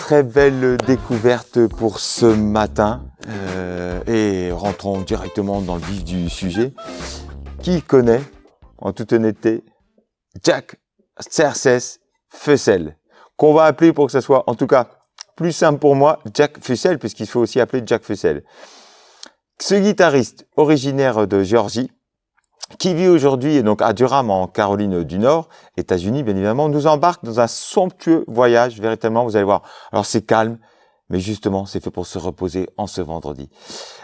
très belle découverte pour ce matin et rentrons directement dans le vif du sujet. Qui connaît, en toute honnêteté, Jack Tserses Fessel, qu'on va appeler pour que ça soit, en tout cas, plus simple pour moi, Jack Fessel, puisqu'il faut aussi appeler Jack Fessel. Ce guitariste originaire de Géorgie, qui vit aujourd'hui donc à Durham en Caroline du Nord, États-Unis bien évidemment, nous embarque dans un somptueux voyage, véritablement, vous allez voir. Alors c'est calme, mais justement c'est fait pour se reposer en ce vendredi.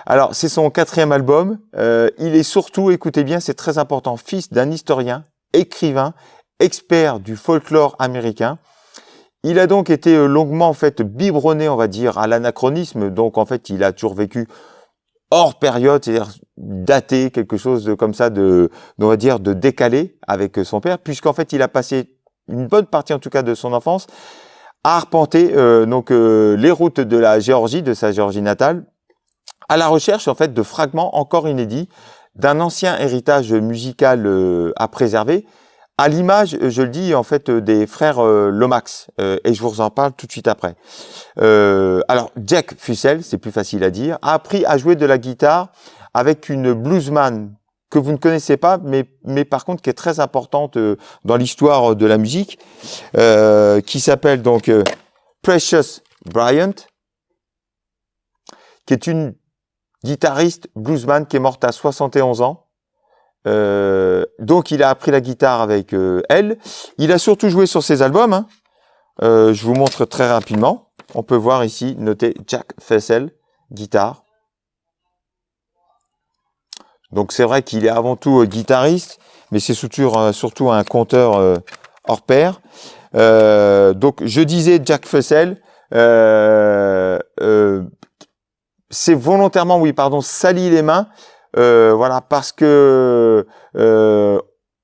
Alors c'est son 4e album, il est surtout, écoutez bien, c'est très important, fils d'un historien, écrivain, expert du folklore américain. Il a donc été longuement en fait biberonné, on va dire, à l'anachronisme, donc en fait il a toujours vécu hors période, c'est-à-dire daté, quelque chose de, comme ça, on va dire, de décalé avec son père, puisqu'en fait, il a passé une bonne partie, en tout cas, de son enfance à arpenter les routes de la Géorgie, de sa Géorgie natale, à la recherche, en fait, de fragments encore inédits d'un ancien héritage musical à préserver, à l'image, je le dis, en fait, des frères Lomax, et je vous en parle tout de suite après. Alors, Jack Fessel, c'est plus facile à dire, a appris à jouer de la guitare avec une bluesman que vous ne connaissez pas, mais par contre qui est très importante dans l'histoire de la musique, qui s'appelle donc Precious Bryant, qui est une guitariste bluesman qui est morte à 71 ans. Donc il a appris la guitare avec elle. Il a surtout joué sur ses albums. Hein. Je vous montre très rapidement. On peut voir ici noté Jack Fessel, guitare. Donc c'est vrai qu'il est avant tout guitariste, mais c'est surtout un conteur hors pair. Donc je disais Jack Fessel, c'est volontairement, oui, pardon, sali les mains. Voilà, parce que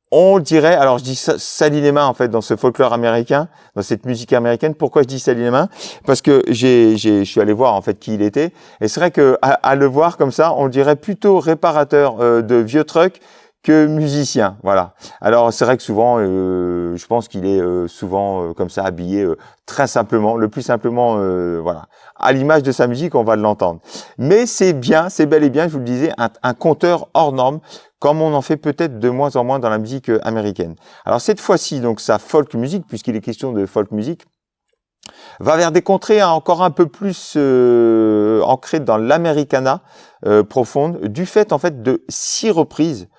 on dirait, alors je dis salis les mains en fait dans ce folklore américain, dans cette musique américaine. Pourquoi je dis salis les mains? Parce que je suis allé voir en fait qui il était, et c'est vrai que à le voir comme ça, on dirait plutôt réparateur de vieux trucks que musicien. Voilà. Alors c'est vrai que souvent, je pense qu'il est souvent comme ça habillé très simplement, le plus simplement, voilà. À l'image de sa musique, on va l'entendre. Mais c'est bien, c'est bel et bien, je vous le disais, un conteur hors norme, comme on en fait peut-être de moins en moins dans la musique américaine. Alors cette fois-ci, donc sa folk music, puisqu'il est question de folk music, va vers des contrées encore un peu plus ancrées dans l'americana profonde, du fait en fait de 6 reprises,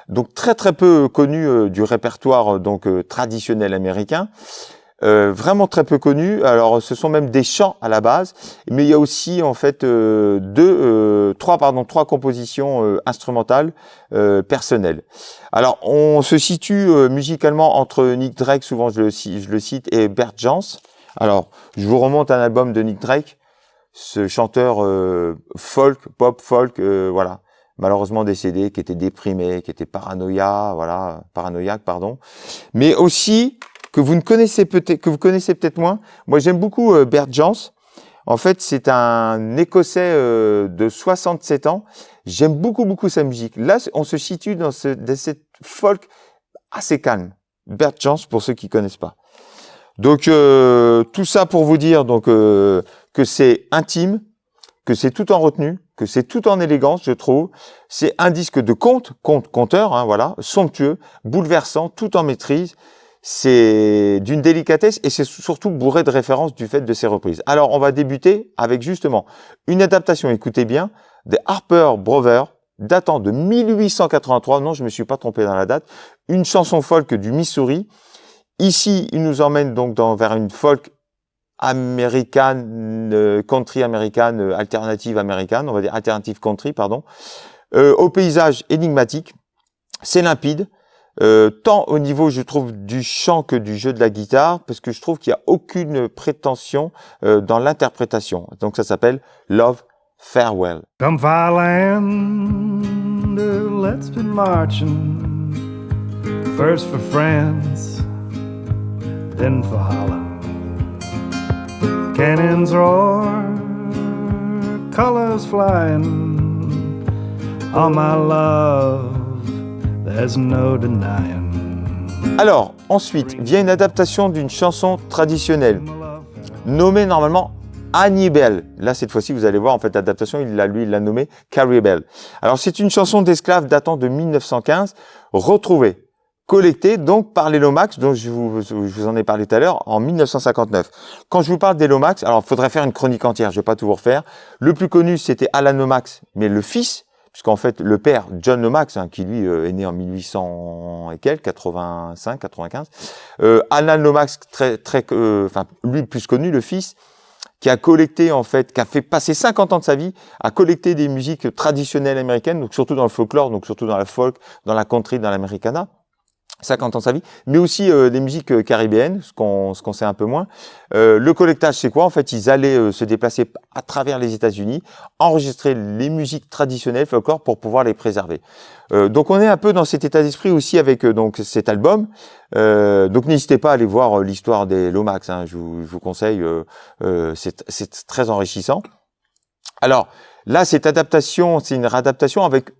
donc très très peu connues du répertoire donc traditionnel américain. Vraiment très peu connu. Alors, ce sont même des chants à la base, mais il y a aussi en fait trois compositions instrumentales personnelles. Alors, on se situe musicalement entre Nick Drake, souvent je le cite, et Bert Jansch. Alors, je vous remonte un album de Nick Drake, ce chanteur pop folk, voilà, malheureusement décédé, qui était déprimé, qui était paranoïaque, pardon, mais aussi que vous connaissez peut-être moins. Moi, j'aime beaucoup Bert Jansch. En fait, c'est un Écossais de 67 ans. J'aime beaucoup sa musique. Là, on se situe dans cette folk assez calme. Bert Jansch, pour ceux qui connaissent pas. Donc, tout ça pour vous dire donc que c'est intime, que c'est tout en retenue, que c'est tout en élégance, je trouve. C'est un disque de conteur, hein, voilà, somptueux, bouleversant, tout en maîtrise. C'est d'une délicatesse et c'est surtout bourré de références du fait de ses reprises. Alors, on va débuter avec justement une adaptation, écoutez bien, des Harper Brothers, datant de 1883. Non, je me suis pas trompé dans la date. Une chanson folk du Missouri. Ici, il nous emmène donc vers une folk américaine, country américaine, alternative américaine, on va dire alternative country, pardon, au paysage énigmatique. C'est limpide. Tant au niveau, je trouve, du chant que du jeu de la guitare, parce que je trouve qu'il n'y a aucune prétention dans l'interprétation. Donc ça s'appelle Love Farewell. Come Fireland, let's be marching, first for France, then for Holland. Cannons roar, colors flying, all my love. There's no denying. Alors, ensuite, vient une adaptation d'une chanson traditionnelle nommé normalement Annie Bell. Là, cette fois-ci, vous allez voir, en fait, l'adaptation, il l'a nommé Carrie Bell. Alors, c'est une chanson d'esclaves datant de 1915, retrouvée, collectée, donc, par les Lomax, dont je vous en ai parlé tout à l'heure, en 1959. Quand je vous parle des Lomax, alors, il faudrait faire une chronique entière, je vais pas tout vous refaire. Le plus connu, c'était Alan Lomax, mais le fils, puisqu'en fait, le père, John Lomax, hein, qui lui est né en 1800 et quelques, 85, 95, Alan Lomax, lui plus connu, le fils, qui a collecté, en fait, qui a fait passer 50 ans de sa vie à collecter des musiques traditionnelles américaines, donc surtout dans le folklore, donc surtout dans la folk, dans la country, dans l'americana. 50 ans de sa vie, mais aussi des musiques caribéennes, ce qu'on sait un peu moins. Le collectage, c'est quoi? En fait, ils allaient se déplacer à travers les États-Unis, enregistrer les musiques traditionnelles, folklore, pour pouvoir les préserver. Donc, on est un peu dans cet état d'esprit aussi avec donc cet album. Donc, n'hésitez pas à aller voir l'histoire des Lomax. Hein, je vous conseille, c'est très enrichissant. Alors, là, cette adaptation, c'est une réadaptation avec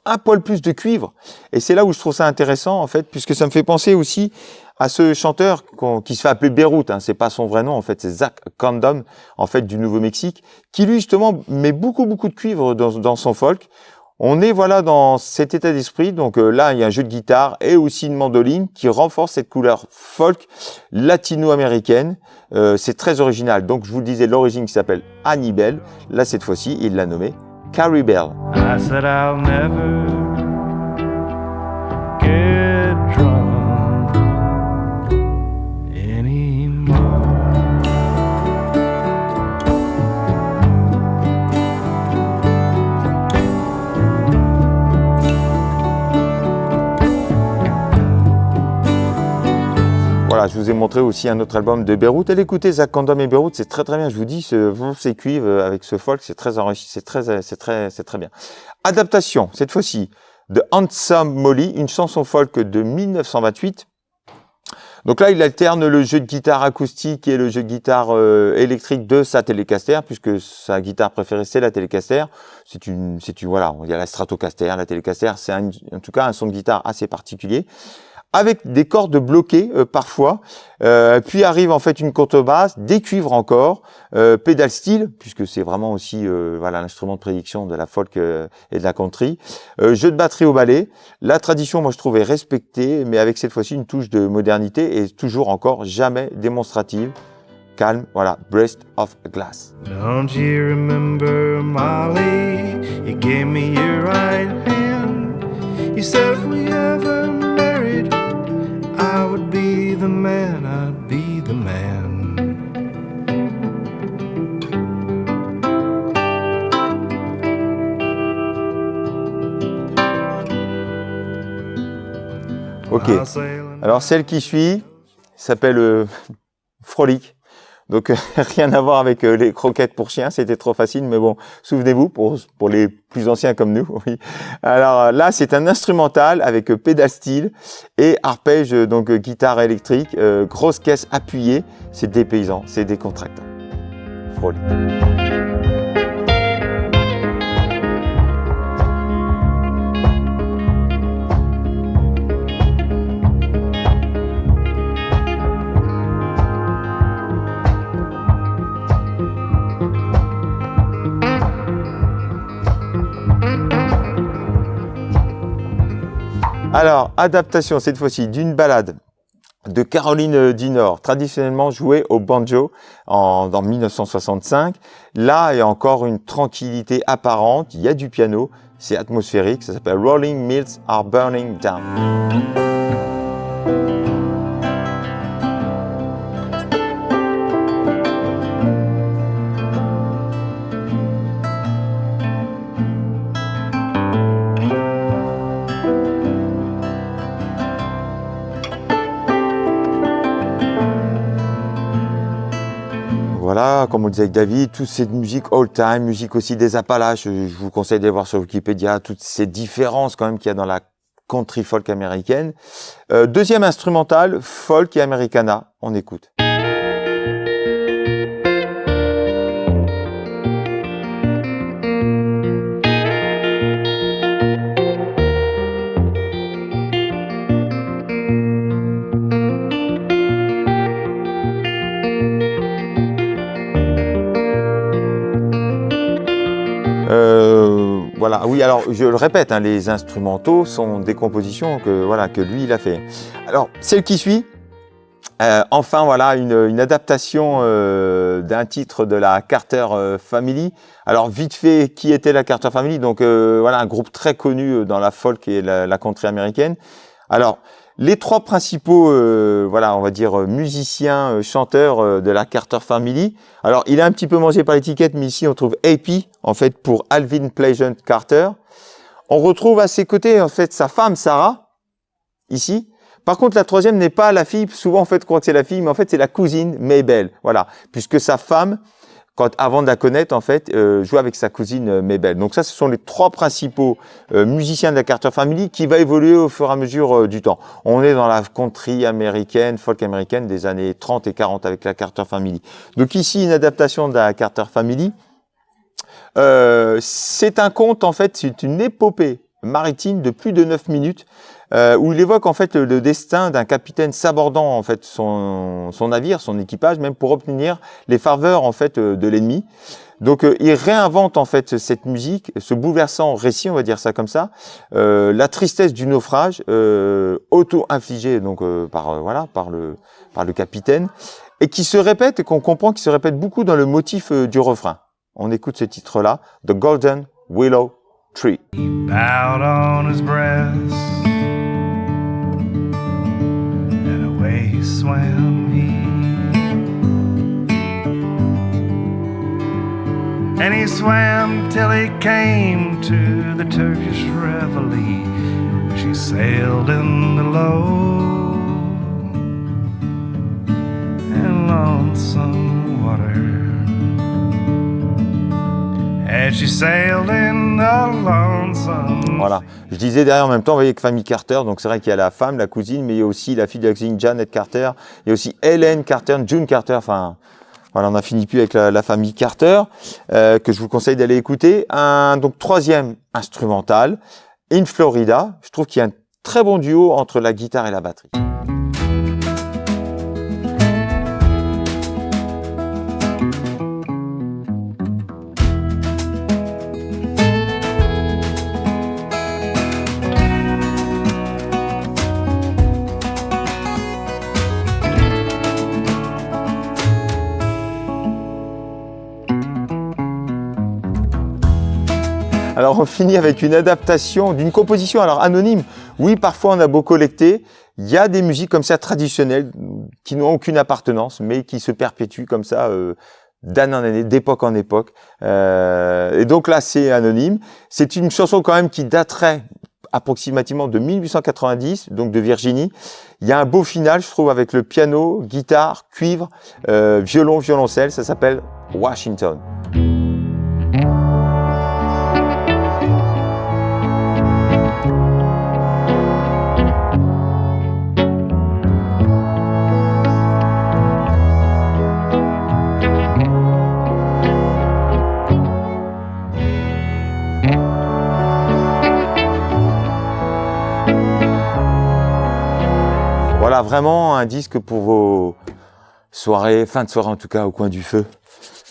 un poil plus de cuivre, et c'est là où je trouve ça intéressant en fait, puisque ça me fait penser aussi à ce chanteur qui se fait appeler Beyrouth, hein, c'est pas son vrai nom en fait, c'est Zach Condom en fait du Nouveau-Mexique, qui lui justement met beaucoup de cuivre dans son folk. On est voilà dans cet état d'esprit, donc là il y a un jeu de guitare et aussi une mandoline qui renforce cette couleur folk latino-américaine. C'est très original, donc je vous le disais, l'origine qui s'appelle Annie Bell, là cette fois-ci il l'a nommé Carrie Bell. I said I'll never get drunk anymore. Voilà, je vous ai montré aussi un autre album de Beyrouth. Allez écouter Zach Condom et Beyrouth, c'est très bien. Je vous dis, ces cuivres avec ce folk, c'est très enrichi, c'est très bien. Adaptation, cette fois-ci, de Handsome Molly, une chanson folk de 1928. Donc là, il alterne le jeu de guitare acoustique et le jeu de guitare électrique de sa Telecaster, puisque sa guitare préférée, c'est la Telecaster. Voilà, il y a la Stratocaster, la Telecaster, c'est en tout cas un son de guitare assez particulier, avec des cordes bloquées parfois, puis arrive en fait une contrebasse, des cuivres encore, pédale steel, puisque c'est vraiment aussi voilà l'instrument de prédiction de la folk et de la country, jeu de batterie au ballet. La tradition, moi je trouve, est respectée, mais avec cette fois-ci une touche de modernité et toujours encore jamais démonstrative. Calme, voilà, Breast of Glass. Don't you remember, Molly? You gave me your right hand. You said if we ever married, I would be the man, I'd be the man. Ok, alors celle qui suit s'appelle Frolic. Donc rien à voir avec les croquettes pour chiens, c'était trop facile, mais bon, souvenez-vous, pour les plus anciens comme nous, oui. Alors là, c'est un instrumental avec pédale steel et arpège, donc guitare électrique, grosse caisse appuyée, c'est dépaysant, c'est décontractant. Frolic. Alors, adaptation cette fois-ci d'une ballade de Caroline du Nord, traditionnellement jouée au banjo dans 1965. Là, il y a encore une tranquillité apparente, il y a du piano, c'est atmosphérique, ça s'appelle Rolling Mills Are Burning Down. Voilà, comme on disait avec David, toute cette musique old time, musique aussi des Appalaches, je vous conseille d'aller voir sur Wikipédia toutes ces différences quand même qu'il y a dans la country folk américaine. Deuxième instrumental, folk et americana, on écoute. Voilà, oui, alors je le répète, hein, les instrumentaux sont des compositions que lui il a fait. Alors, celle qui suit, enfin voilà, une adaptation d'un titre de la Carter Family. Alors vite fait, qui était la Carter Family? Donc voilà, un groupe très connu dans la folk et la country américaine. Alors, les trois principaux, voilà, on va dire musiciens, chanteurs de la Carter Family. Alors, il a un petit peu mangé par l'étiquette, mais ici on trouve AP, en fait, pour Alvin Pleasant Carter. On retrouve à ses côtés, en fait, sa femme Sarah, ici. Par contre, la troisième n'est pas la fille. Souvent, en fait, on croit que c'est la fille, mais en fait, c'est la cousine Mabel. Voilà, puisque sa femme, avant de la connaître, en fait, jouait avec sa cousine Mabel. Donc ça, ce sont les trois principaux musiciens de la Carter Family qui va évoluer au fur et à mesure du temps. On est dans la country américaine, folk américaine des années 30 et 40 avec la Carter Family. Donc ici, une adaptation de la Carter Family. C'est un conte, en fait, c'est une épopée maritime de plus de 9 minutes où il évoque en fait le destin d'un capitaine s'abordant en fait son navire, son équipage, même pour obtenir les faveurs en fait de l'ennemi. Donc il réinvente en fait cette musique, ce bouleversant récit, on va dire ça comme ça, la tristesse du naufrage auto-infligé donc par le capitaine et qui se répète et qu'on comprend qui se répète beaucoup dans le motif du refrain. On écoute ce titre-là, The Golden Willow Tree. He bowed on his breast, and away he swam and he swam till he came to the Turkish reveille. She sailed in the low and lonesome water. As she sailed in the lonesome. Voilà. Je disais derrière en même temps, vous voyez que famille Carter, donc c'est vrai qu'il y a la femme, la cousine, mais il y a aussi la fille de la cousine Janet Carter, il y a aussi Helen Carter, June Carter, enfin voilà, on a fini plus avec la famille Carter, que je vous conseille d'aller écouter. Donc troisième instrumental, In Florida, je trouve qu'il y a un très bon duo entre la guitare et la batterie. Alors on finit avec une adaptation d'une composition alors anonyme. Oui, parfois on a beau collecter, il y a des musiques comme ça traditionnelles qui n'ont aucune appartenance, mais qui se perpétuent comme ça d'année en année, d'époque en époque. Et donc là c'est anonyme. C'est une chanson quand même qui daterait approximativement de 1890, donc de Virginie. Il y a un beau final, je trouve, avec le piano, guitare, cuivre, violon, violoncelle. Ça s'appelle Washington. Voilà, vraiment un disque pour vos soirées, fin de soirée en tout cas, au coin du feu.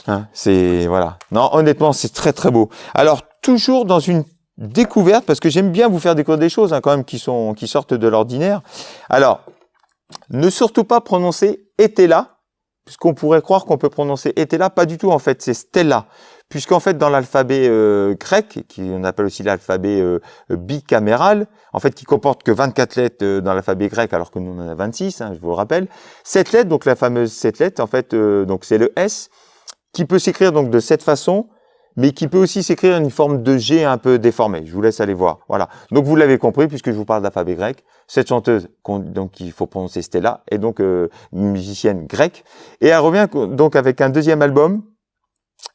Hein, c'est, voilà. Non, honnêtement, c'est très très beau. Alors, toujours dans une découverte, parce que j'aime bien vous faire découvrir des choses, hein, quand même, qui sortent de l'ordinaire. Alors, ne surtout pas prononcer Etela, puisqu'on pourrait croire qu'on peut prononcer Etela, pas du tout en fait, c'est Stella. Puisqu'en fait, dans l'alphabet grec, qu'on appelle aussi l'alphabet bicaméral, en fait, qui comporte que 24 lettres dans l'alphabet grec, alors que nous, on en a 26, hein, je vous le rappelle. 7 lettres, donc la fameuse 7 lettres, en fait, donc c'est le S, qui peut s'écrire donc de cette façon, mais qui peut aussi s'écrire une forme de G un peu déformée. Je vous laisse aller voir. Voilà. Donc, vous l'avez compris, puisque je vous parle d'alphabet grec. Cette chanteuse, donc, il faut prononcer Stella, est donc une musicienne grecque. Et elle revient donc avec un deuxième album,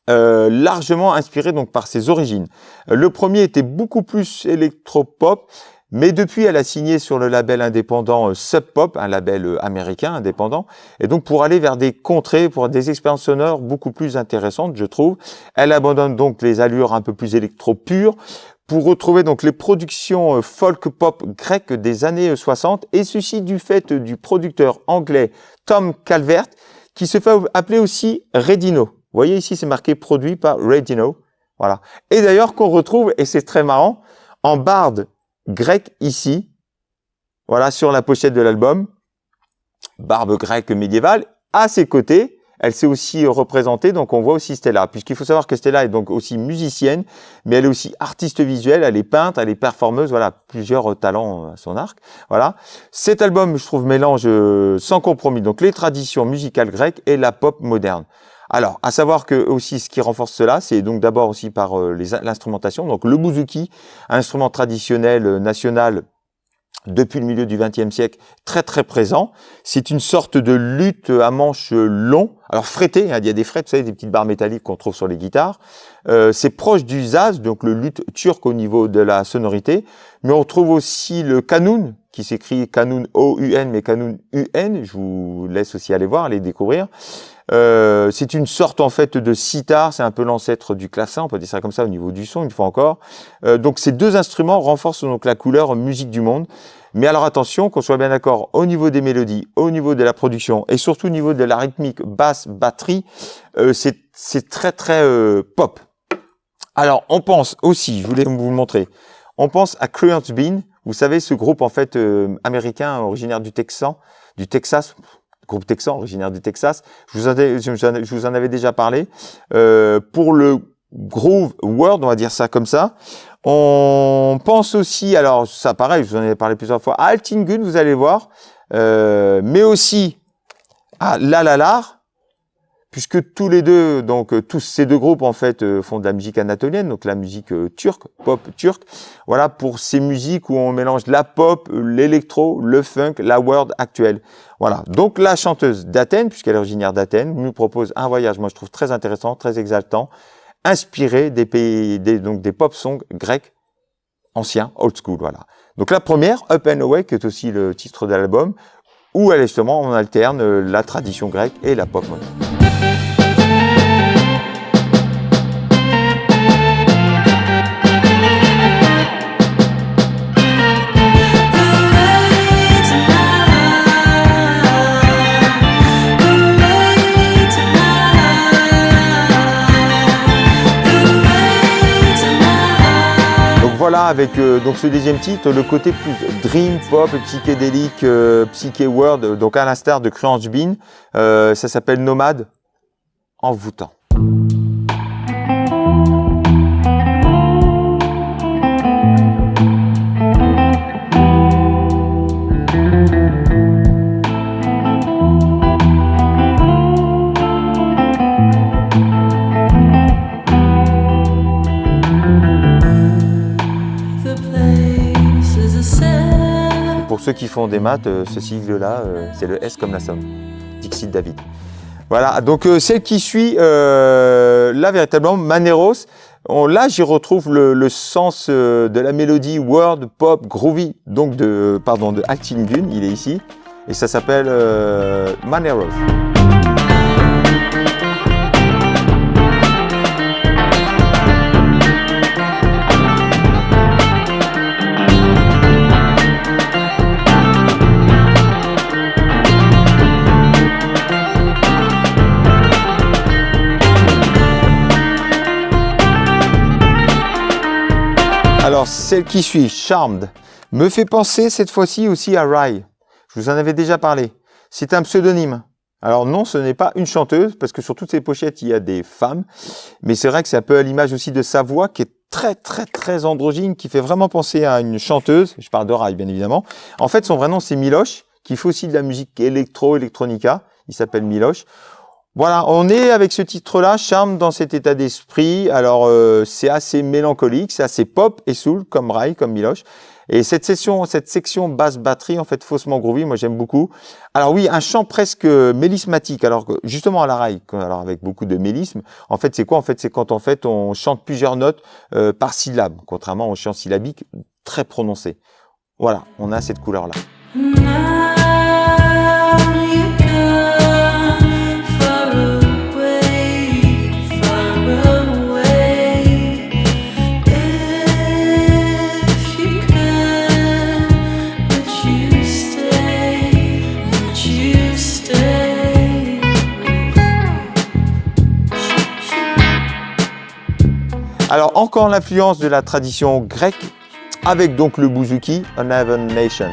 largement inspiré donc par ses origines. Le premier était beaucoup plus électropop, mais depuis elle a signé sur le label indépendant Sub Pop, un label américain indépendant, et donc pour aller vers des contrées, pour des expériences sonores beaucoup plus intéressantes, je trouve. Elle abandonne donc les allures un peu plus électro pures pour retrouver donc les productions folk pop grecques des années 60, et ceci du fait du producteur anglais Tom Calvert, qui se fait appeler aussi Redino. Vous voyez ici, c'est marqué produit par Redino. Voilà. Et d'ailleurs qu'on retrouve, et c'est très marrant, en barde grecque ici, voilà, sur la pochette de l'album, barbe grecque médiévale, à ses côtés, elle s'est aussi représentée, donc on voit aussi Stella, puisqu'il faut savoir que Stella est donc aussi musicienne, mais elle est aussi artiste visuelle, elle est peintre, elle est performeuse, voilà, plusieurs talents à son arc, voilà. Cet album, je trouve, mélange sans compromis, donc les traditions musicales grecques et la pop moderne. Alors, à savoir que aussi ce qui renforce cela, c'est donc d'abord aussi par l'instrumentation, donc le bouzouki, un instrument traditionnel national depuis le milieu du XXe siècle, très très présent. C'est une sorte de luth à manches long, alors fretté, hein, il y a des frettes, vous savez, des petites barres métalliques qu'on trouve sur les guitares. C'est proche du zaz, donc le luth turc au niveau de la sonorité, mais on trouve aussi le kanun, qui s'écrit kanun O-U-N, mais kanun U-N, je vous laisse aussi aller voir, aller découvrir. C'est une sorte en fait de sitar, c'est un peu l'ancêtre du clavecin, on peut dire ça comme ça au niveau du son une fois encore. Donc ces deux instruments renforcent donc la couleur musique du monde. Mais alors attention, qu'on soit bien d'accord au niveau des mélodies, au niveau de la production et surtout au niveau de la rythmique basse batterie, c'est très très pop. Alors on pense aussi, je voulais vous le montrer, on pense à Creedence Bean, vous savez ce groupe en fait américain originaire du Texas. Groupe texan, originaire du Texas. Je vous en avais déjà parlé. Pour le groove world, on va dire ça comme ça. On pense aussi, alors ça pareil, je vous en ai parlé plusieurs fois, à Altingun, vous allez voir, mais aussi à Lalalar, puisque tous les deux, donc tous ces deux groupes en fait font de la musique anatolienne, donc la musique turque, pop turque. Voilà pour ces musiques où on mélange la pop, l'électro, le funk, la world actuelle. Voilà. Donc la chanteuse d'Athènes, puisqu'elle est originaire d'Athènes, nous propose un voyage, moi je trouve très intéressant, très exaltant, inspiré des pays, donc des pop songs grecs anciens, old school. Voilà. Donc la première, Up and Away, qui est aussi le titre de l'album, où elle justement on alterne la tradition grecque et la pop moderne. Voilà, avec donc ce deuxième titre, le côté plus dream pop, psychédélique, psyché world, donc à l'instar de Creedence Bean, ça s'appelle Nomade, envoûtant. Pour ceux qui font des maths, ce sigle-là, c'est le S comme la somme. Dixit David. Voilà, donc celle qui suit, là véritablement, Maneros, là j'y retrouve le sens de la mélodie world, pop, groovy, donc de Altingun, il est ici, et ça s'appelle Maneros. Alors, celle qui suit, Charmed, me fait penser cette fois-ci aussi à Rai. Je vous en avais déjà parlé. C'est un pseudonyme. Alors non, ce n'est pas une chanteuse, parce que sur toutes ces pochettes, il y a des femmes. Mais c'est vrai que c'est un peu à l'image aussi de sa voix, qui est très, très, très androgyne, qui fait vraiment penser à une chanteuse. Je parle de Rai, bien évidemment. En fait, son vrai nom, c'est Miloš, qui fait aussi de la musique électronica. Il s'appelle Miloš. Voilà, on est avec ce titre-là, Charme dans cet état d'esprit. Alors, c'est assez mélancolique, c'est assez pop et soul, comme Rai, comme Miloš. Et cette section basse batterie, en fait, faussement groovy, moi j'aime beaucoup. Alors oui, un chant presque mélismatique. Alors justement à la Rai, alors avec beaucoup de mélisme. En fait, c'est quoi? En fait, c'est quand on chante plusieurs notes par syllabe, contrairement au chant syllabique très prononcé. Voilà, on a cette couleur-là. Alors encore l'influence de la tradition grecque avec donc le bouzouki, Uneven Nation.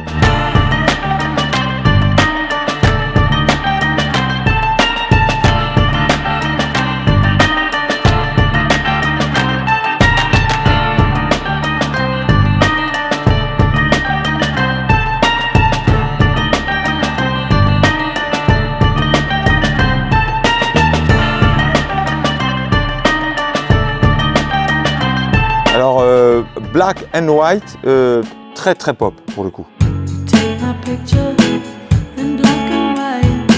Alors, Black and White, très très pop pour le coup. Take my picture in black and white.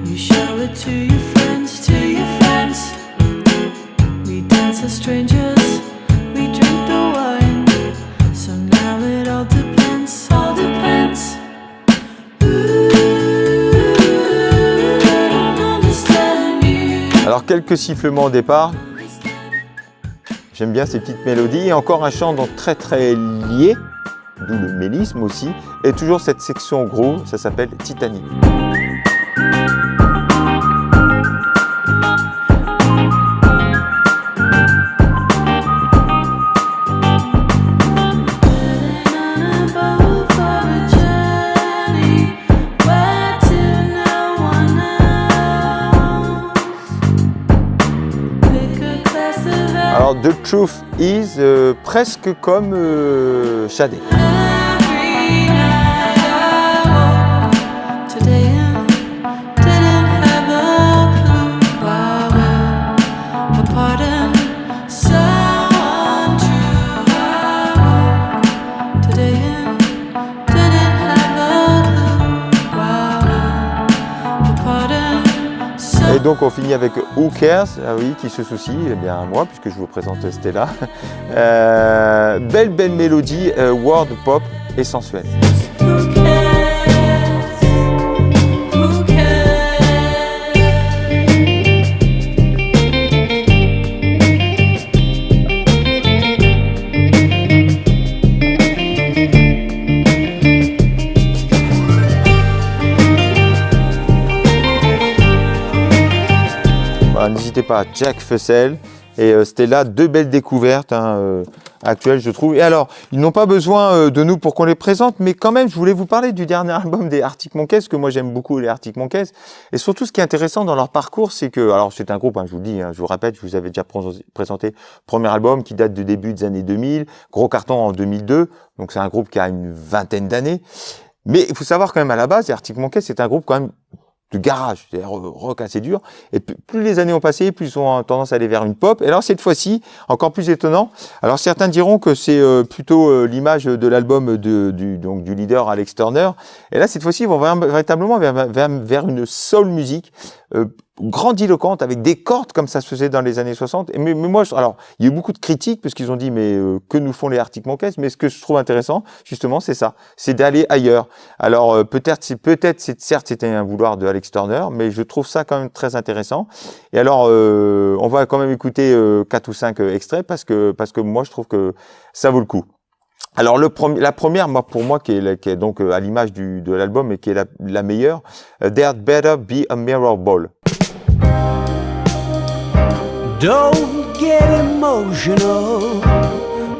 You show it to your friends, to your friends. We dance as strangers, we drink the wine. So now it all depends, all depends. Ooh, I don't understand you. Alors, quelques sifflements au départ. J'aime bien ces petites mélodies et encore un chant donc très très lié, d'où le mélisme aussi, et toujours cette section groove, ça s'appelle Titanic. Alors, The Truth Is, presque comme Shadé. Et donc on finit avec Who Cares, ah oui, qui se soucie, eh bien moi, puisque je vous présente Stella. Belle mélodie, world pop et sensuelle. N'hésitez pas, Jack Fussell et Stella, deux belles découvertes actuelles je trouve. Et alors, ils n'ont pas besoin de nous pour qu'on les présente, mais quand même, je voulais vous parler du dernier album des Arctic Monkeys, que moi j'aime beaucoup les Arctic Monkeys. Et surtout, ce qui est intéressant dans leur parcours, c'est que, alors c'est un groupe, je vous le dis, je vous répète, je vous avais déjà présenté le premier album qui date du début des années 2000, gros carton en 2002, donc c'est un groupe qui a une vingtaine d'années. Mais il faut savoir quand même à la base, les Arctic Monkeys, c'est un groupe quand même de garage, c'est-à-dire rock assez dur. Et plus les années ont passé, plus ils ont tendance à aller vers une pop. Et alors cette fois-ci, encore plus étonnant. Alors certains diront que c'est plutôt l'image de l'album du leader Alex Turner. Et là cette fois-ci, ils vont véritablement vers une soul music grandiloquente avec des cordes comme ça se faisait dans les années 60. Mais moi, alors il y a eu beaucoup de critiques parce qu'ils ont dit mais que nous font les Arctic Monkeys. Mais ce que je trouve intéressant, justement, c'est ça, c'est d'aller ailleurs. Alors peut-être certes c'était un vouloir de Alex Turner, mais je trouve ça quand même très intéressant. Et alors on va quand même écouter 4 ou 5 extraits parce que moi je trouve que ça vaut le coup. Alors la première, pour moi, qui est donc à l'image de l'album et qui est la meilleure, There'd Better Be a Mirror Ball. Don't get emotional,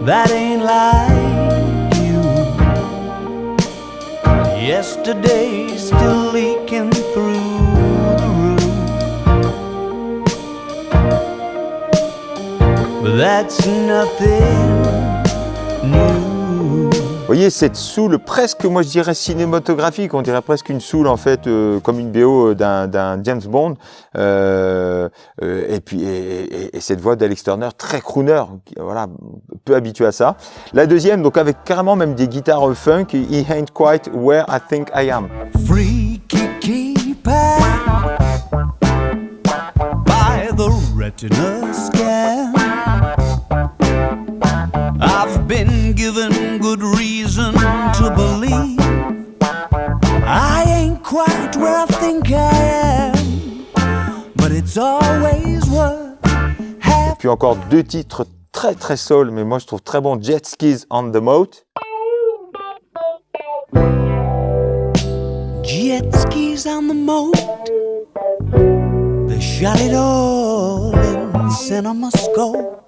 that ain't like you. Yesterday's still leaking through the room, but that's nothing new. Vous voyez cette soul presque, moi je dirais cinématographique, on dirait presque une soul en fait, comme une BO d'un James Bond, et puis cette voix d'Alex Turner très crooner, voilà, peu habitué à ça. La deuxième, donc avec carrément même des guitares funk, He Ain't Quite Where I Think I Am. Freaky keeper by the retina scan. I've been given good reason to believe I ain't quite where I think I am, but it's always worth having. Puis encore deux titres très très soul, mais moi je trouve très bon, Jet Skis on the Moat. Jet skis on the moat, they shot it all in CinemaScope.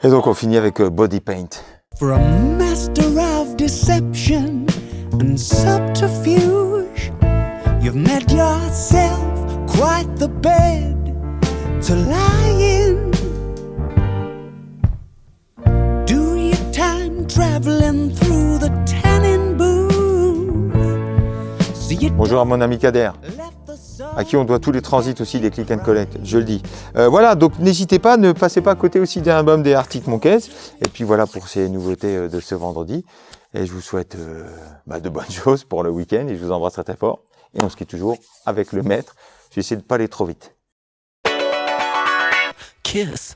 Et donc on finit avec Body Paint. For a master of deception and subterfuge, you've made yourself quite the bed to lie in. Do your time traveling through the tanning booth. So you Bonjour à mon ami Kader, let the sun à qui on doit tous les transits aussi des click and collect, je le dis. Voilà, donc n'hésitez pas, ne passez pas à côté aussi d'un album des Arctic Monkeys. Et puis voilà pour ces nouveautés de ce vendredi. Et je vous souhaite de bonnes choses pour le week-end et je vous embrasse très très fort. Et on se quitte toujours avec le maître. J'essaie de pas aller trop vite. kiss.